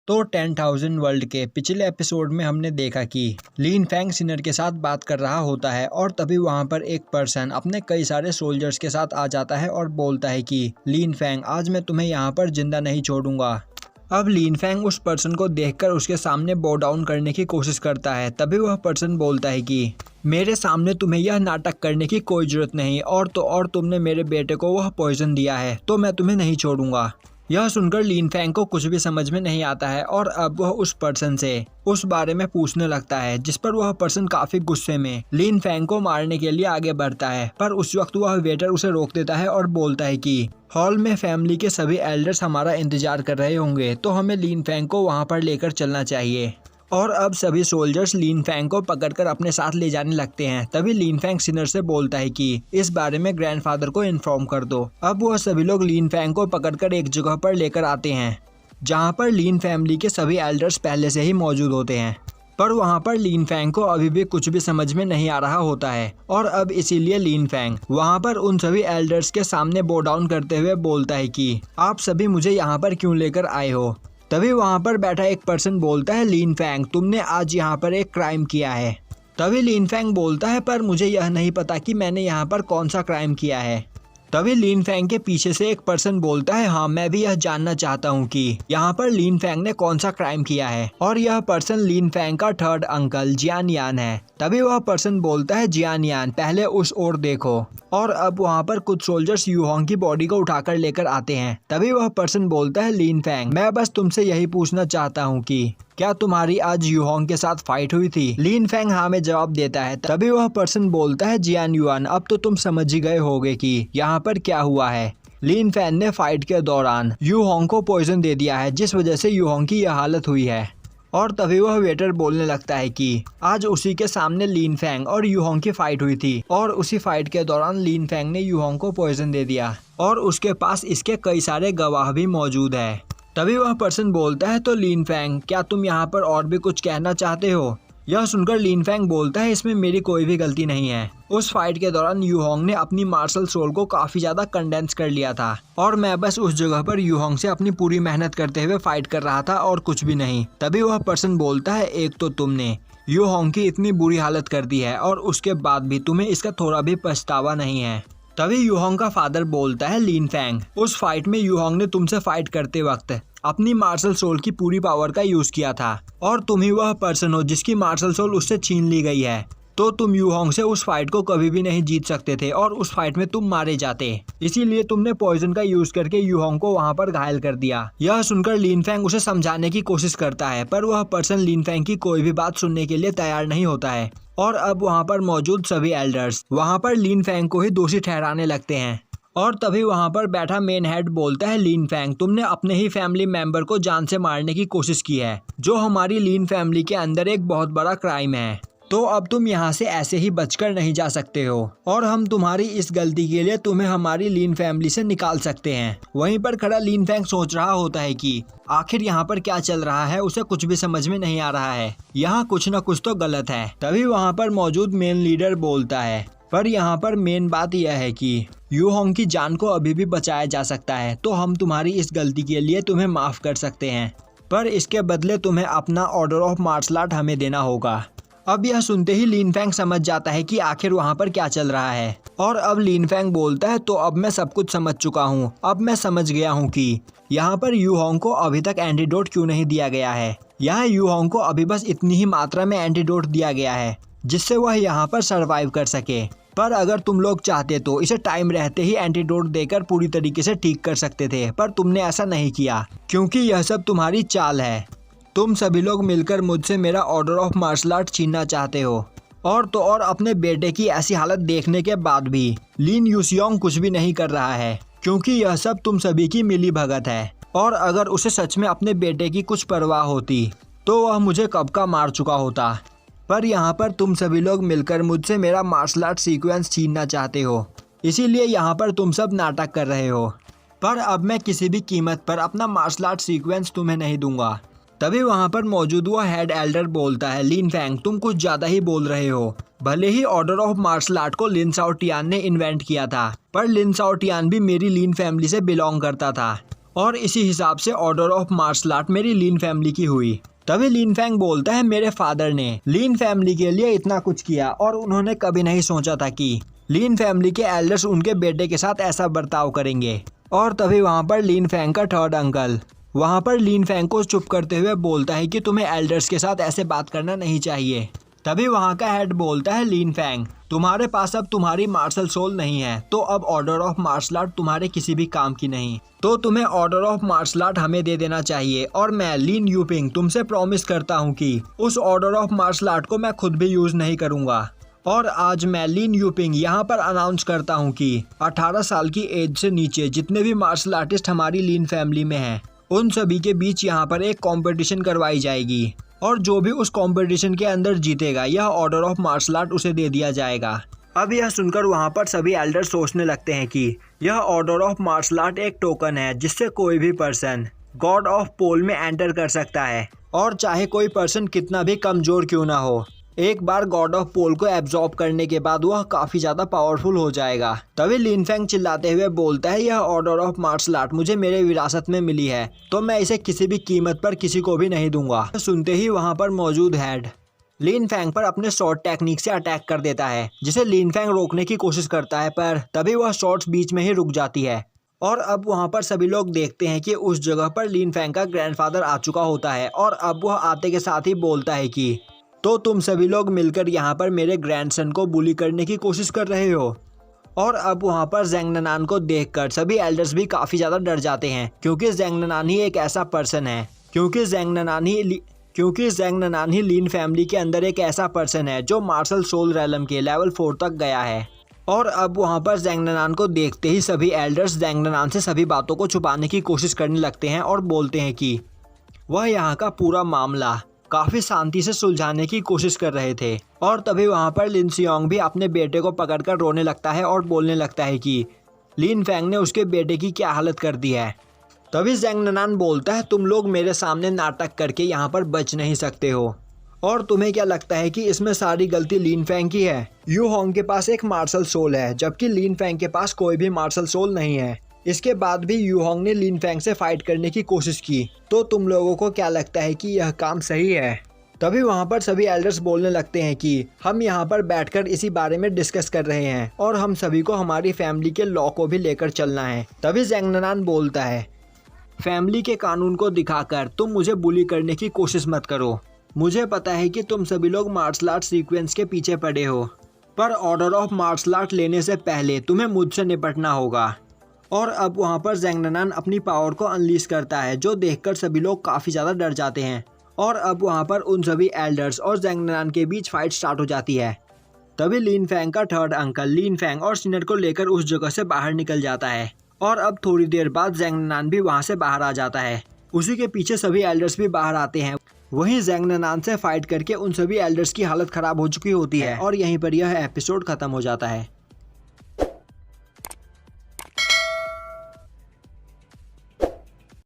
तो 10,000 वर्ल्ड के पिछले एपिसोड में हमने देखा कि लिन फैंग सिनर के साथ बात कर रहा होता है और तभी वहां पर एक पर्सन अपने कई सारे सोल्जर्स के साथ आ जाता है और बोलता है कि लिन फैंग, आज मैं तुम्हें यहाँ पर जिंदा नहीं छोड़ूंगा। अब लिन फैंग उस पर्सन को देखकर उसके सामने बो डाउन करने की कोशिश करता है। तभी वह पर्सन बोलता है कि मेरे सामने तुम्हें यह नाटक करने की कोई जरूरत नहीं, और तुमने मेरे बेटे को वह पॉइजन दिया है तो मैं तुम्हें नहीं छोड़ूंगा। यह सुनकर लिन फैंग को कुछ भी समझ में नहीं आता है और अब वह उस पर्सन से उस बारे में पूछने लगता है, जिस पर वह पर्सन काफी गुस्से में लिन फैंग को मारने के लिए आगे बढ़ता है। पर उस वक्त वह वेटर उसे रोक देता है और बोलता है कि हॉल में फैमिली के सभी एल्डर्स हमारा इंतजार कर रहे होंगे, तो हमें लिन फैंग को वहां पर लेकर चलना चाहिए। और अब सभी सोल्जर्स लिन फैंग को पकड़कर अपने साथ ले जाने लगते हैं। तभी लिन फैंग सिनर से बोलता है कि इस बारे में ग्रैंडफादर को इन्फॉर्म कर दो। अब वह सभी लोग लिन फैंग को पकड़कर एक जगह पर लेकर आते हैं जहां पर लिन फैमिली के सभी एल्डर्स पहले से ही मौजूद होते हैं। पर वहां पर लिन फैंग को अभी भी कुछ भी समझ में नहीं आ रहा होता है और अब इसीलिए लिन फैंग वहां पर उन सभी एल्डर्स के सामने बो डाउन करते हुए बोलता है कि आप सभी मुझे यहाँ पर क्यों लेकर आए हो। तभी वहां पर बैठा एक पर्सन बोलता है, लिन फैंग, तुमने आज यहाँ पर एक क्राइम किया है। तभी लिन फैंग बोलता है, पर मुझे यह नहीं पता कि मैंने यहाँ पर कौन सा क्राइम किया है। तभी लिन फैंग के पीछे से एक पर्सन बोलता है, हाँ मैं भी यह जानना चाहता हूँ कि यहाँ पर लिन फैंग ने कौन सा क्राइम किया है। और यह पर्सन लिन फैंग का थर्ड अंकल जियान यान है। तभी वह पर्सन बोलता है, जियान यान, पहले उस ओर देखो। और अब वहाँ पर कुछ सोल्जर्स यूहोंग की बॉडी को उठाकर लेकर आते हैं। तभी वह पर्सन बोलता है, लिन फैंग, मैं बस तुमसे यही पूछना चाहता हूँ कि क्या तुम्हारी आज यूहोंग के साथ फाइट हुई थी। लिन फैंग हाँ में जवाब देता है। तभी वह पर्सन बोलता है, जियान युआन, अब तो तुम समझ ही गए होगे कि यहाँ पर क्या हुआ है। लिन फैंग ने फाइट के दौरान यूहोंग को पॉइजन दे दिया है, जिस वजह से यूहोंग की यह हालत हुई है। और तभी वह वेटर बोलने लगता है कि आज उसी के सामने लिन फैंग और यूहोंग की फाइट हुई थी और उसी फाइट के दौरान लिन फैंग ने यूहोंग को पॉइजन दे दिया और उसके पास इसके कई सारे गवाह भी मौजूद है। तभी वह पर्सन बोलता है, तो लिन फैंग, क्या तुम यहाँ पर और भी कुछ कहना चाहते हो। यह सुनकर लिन फैंग बोलता है, इसमें मेरी कोई भी गलती नहीं है। उस फाइट के दौरान यूहोंग ने अपनी मार्शल सोल को काफी ज्यादा कंडेंस कर लिया था और मैं बस उस जगह पर यूहोंग से अपनी पूरी मेहनत करते हुए फाइट कर रहा था और कुछ भी नहीं। तभी वह पर्सन बोलता है, एक तो तुमने यूहोंग की इतनी बुरी हालत कर दी है और उसके बाद भी तुम्हें इसका थोड़ा भी पछतावा नहीं है। तभी यूहोंग का फादर बोलता है, लिन फैंग, उस फाइट में यूहोंग ने तुमसे फाइट करते वक्त अपनी मार्शल सोल की पूरी पावर का यूज किया था और तुम ही वह पर्सन हो जिसकी मार्शल सोल उससे छीन ली गई है। तो तुम यूहोंग से उस फाइट को कभी भी नहीं जीत सकते थे और उस फाइट में तुम मारे जाते, इसीलिए तुमने पॉइजन का यूज करके यूहोंग को वहां पर घायल कर दिया। यह सुनकर लिन फैंग उसे समझाने की कोशिश करता है, पर वह पर्सन लिन फैंग की कोई भी बात सुनने के लिए तैयार नहीं होता है। और अब वहाँ पर मौजूद सभी एल्डर्स वहाँ पर लिन फैंग को ही दोषी ठहराने लगते हैं। और तभी वहाँ पर बैठा मेन हेड बोलता है, लिन फैंग, तुमने अपने ही फैमिली मेंबर को जान से मारने की कोशिश की है, जो हमारी लिन फैमिली के अंदर एक बहुत बड़ा क्राइम है। तो अब तुम यहाँ से ऐसे ही बचकर नहीं जा सकते हो और हम तुम्हारी इस गलती के लिए तुम्हें हमारी लिन फैमिली से निकाल सकते हैं। वहीं पर खड़ा लिन फैंग सोच रहा होता है कि आखिर यहाँ पर क्या चल रहा है, उसे कुछ भी समझ में नहीं आ रहा है। यहाँ कुछ न कुछ तो गलत है। तभी वहाँ पर मौजूद मेन लीडर बोलता है, पर यहाँ पर मेन बात यह है कि यूहोंग की जान को अभी भी बचाया जा सकता है, तो हम तुम्हारी इस गलती के लिए तुम्हें माफ कर सकते हैं, पर इसके बदले तुम्हें अपना ऑर्डर ऑफ मार्शल आर्ट हमें देना होगा। अब यह सुनते ही लिन फैंग समझ जाता है कि आखिर वहाँ पर क्या चल रहा है और अब लिन फैंग बोलता है, तो अब मैं सब कुछ समझ चुका हूँ। अब मैं समझ गया हूँ कि यहाँ पर यूहोंग को अभी तक एंटीडोट क्यों नहीं दिया गया है। यहाँ यूहोंग को अभी बस इतनी ही मात्रा में एंटीडोट दिया गया है जिससे वह यहाँ पर सरवाइव कर सके, पर अगर तुम लोग चाहते तो इसे टाइम रहते ही एंटीडोट देकर पूरी तरीके से ठीक कर सकते थे, पर तुमने ऐसा नहीं किया क्योंकि यह सब तुम्हारी चाल है। तुम सभी लोग मिलकर मुझसे मेरा ऑर्डर ऑफ मार्शल आर्ट छीनना चाहते हो। और तो और अपने बेटे की ऐसी हालत देखने के बाद भी लिन यूसियोंग कुछ भी नहीं कर रहा है, क्योंकि यह सब तुम सभी की मिली भगत है। और अगर उसे सच में अपने बेटे की कुछ परवाह होती तो वह मुझे कब का मार चुका होता। पर यहाँ पर तुम सभी लोग मिलकर मुझसे मेरा मार्शल आर्ट सीक्वेंस छीनना चाहते हो, इसीलिए यहाँ पर तुम सब नाटक कर रहे हो। पर अब मैं किसी भी कीमत पर अपना मार्शल आर्ट सीक्वेंस तुम्हें नहीं दूंगा। तभी वहाँ पर मौजूद हुआ हेड एल्डर बोलता है, लिन फैंग, तुम कुछ ज्यादा ही बोल रहे हो। भले ही ऑर्डर ऑफ मार्शल आर्ट को लिन साओ टियान ने इन्वेंट किया था, पर लिन साओ टियान भी मेरी लिन फैमिली से बिलोंग करता था और इसी हिसाब से ऑर्डर ऑफ मार्शल आर्ट मेरी लीन फैमिली की हुई। तभी लीन फैंग बोलता है मेरे फादर ने लीन फैमिली के लिए इतना कुछ किया और उन्होंने कभी नहीं सोचा था कि लीन फैमिली के एल्डर्स उनके बेटे के साथ ऐसा बर्ताव करेंगे। और तभी वहाँ पर लीन फैंग का थर्ड अंकल वहाँ पर लीन फैंग को चुप करते हुए बोलता है कि तुम्हें एल्डर्स के साथ ऐसे बात करना नहीं चाहिए। तभी वहाँ का हेड बोलता है लीन फैंग तुम्हारे पास अब तुम्हारी मार्शल सोल नहीं है, तो अब ऑर्डर ऑफ मार्शल आर्ट तुम्हारे किसी भी काम की नहीं, तो तुम्हें ऑर्डर ऑफ मार्शल आर्ट हमें दे देना चाहिए। और मैं लीन यूपिंग तुमसे प्रॉमिस करता हूँ कि उस ऑर्डर ऑफ मार्शल आर्ट को मैं खुद भी यूज नहीं करूँगा। और आज मैं लीन यूपिंग यहाँ पर अनाउंस करता हूँ कि 18 साल की एज से नीचे जितने भी मार्शल आर्टिस्ट हमारी लीन फैमिली में हैं, उन सभी के बीच यहाँ पर एक कंपटीशन करवाई जाएगी और जो भी उस कंपटीशन के अंदर जीतेगा यह ऑर्डर ऑफ मार्शल आर्ट उसे दे दिया जाएगा। अब यह सुनकर वहाँ पर सभी एल्डर सोचने लगते हैं कि यह ऑर्डर ऑफ मार्शल आर्ट एक टोकन है जिससे कोई भी पर्सन गॉड ऑफ पोल में एंटर कर सकता है, और चाहे कोई पर्सन कितना भी कमजोर क्यों ना हो, एक बार गॉड ऑफ पोल को एब्जॉर्ब करने के बाद वह काफी ज्यादा पावरफुल हो जाएगा। तभी लीन फैंग चिल्लाते हुए बोलता है यह ऑर्डर ऑफ मार्शल आर्ट मुझे मेरे विरासत में मिली है, तो मैं इसे किसी भी कीमत पर किसी को भी नहीं दूंगा। सुनते ही वहाँ पर मौजूद हेड लीन फैंग पर अपने शॉर्ट टेक्निक से अटैक कर देता है, जिसे लीन फैंग रोकने की कोशिश करता है, पर तभी वह शॉट्स बीच में ही रुक जाती है। और अब वहाँ पर सभी लोग देखते हैं कि उस जगह पर लीन फैंग का ग्रैंडफादर आ चुका होता है, और अब वह आते के साथ ही बोलता है कि तो तुम सभी लोग मिलकर यहाँ पर मेरे ग्रैंडसन को बुली करने की कोशिश कर रहे हो। और अब वहाँ पर ज़ेंग ननान को देखकर सभी एल्डर्स भी काफ़ी ज़्यादा डर जाते हैं, क्योंकि ज़ेंग ननान ही एक ऐसा पर्सन है क्योंकि ज़ेंग ननान ही लीन फैमिली के अंदर एक ऐसा पर्सन है जो मार्शल सोल रैलम के लेवल 4 तक गया है। और अब वहाँ पर ज़ेंग ननान को देखते ही सभी एल्डर्स ज़ेंग ननान से सभी बातों को छुपाने की कोशिश करने लगते हैं और बोलते हैं कि वह यहाँ का पूरा मामला काफी शांति से सुलझाने की कोशिश कर रहे थे। और तभी वहाँ पर लिन सियोंग भी अपने बेटे को पकड़कर रोने लगता है और बोलने लगता है कि लीन फैंग ने उसके बेटे की क्या हालत कर दी है। तभी ज़ेंग ननान बोलता है तुम लोग मेरे सामने नाटक करके यहाँ पर बच नहीं सकते हो, और तुम्हें क्या लगता है कि इसमें सारी गलती लीन फैंग की है। यू होंग के पास एक मार्शल सोल है जबकि लीन फैंग के पास कोई भी मार्शल सोल नहीं है। इसके बाद भी यू होंग ने लीन फैंग से फाइट करने की कोशिश की, तो तुम लोगों को क्या लगता है कि यह काम सही है। तभी वहाँ पर सभी एल्डर्स बोलने लगते हैं कि हम यहाँ पर बैठकर इसी बारे में डिस्कस कर रहे हैं और हम सभी को हमारी फैमिली के लॉ को भी लेकर चलना है। तभी ज़ेंग ननान बोलता है फैमिली के कानून को दिखाकर तुम मुझे बुली करने की कोशिश मत करो। मुझे पता है कि तुम सभी लोग मार्शल आर्ट सीक्वेंस के पीछे पड़े हो, पर ऑर्डर ऑफ मार्शल आर्ट लेने से पहले तुम्हें मुझसे निपटना होगा। और अब वहाँ पर ज़ेंग ननान अपनी पावर को अनलीश करता है, जो देखकर सभी लोग काफ़ी ज़्यादा डर जाते हैं। और अब वहाँ पर उन सभी एल्डर्स और ज़ेंग ननान के बीच फाइट स्टार्ट हो जाती है। तभी लीन फैंग का थर्ड अंकल लीन फैंग और सिनर को लेकर उस जगह से बाहर निकल जाता है, और अब थोड़ी देर बाद ज़ेंग ननान भी वहाँ से बाहर आ जाता है। उसी के पीछे सभी एल्डर्स भी बाहर आते हैं। वहीं ज़ेंग ननान से फाइट करके उन सभी एल्डर्स की हालत ख़राब हो चुकी होती है, और यहीं पर यह एपिसोड ख़त्म हो जाता है।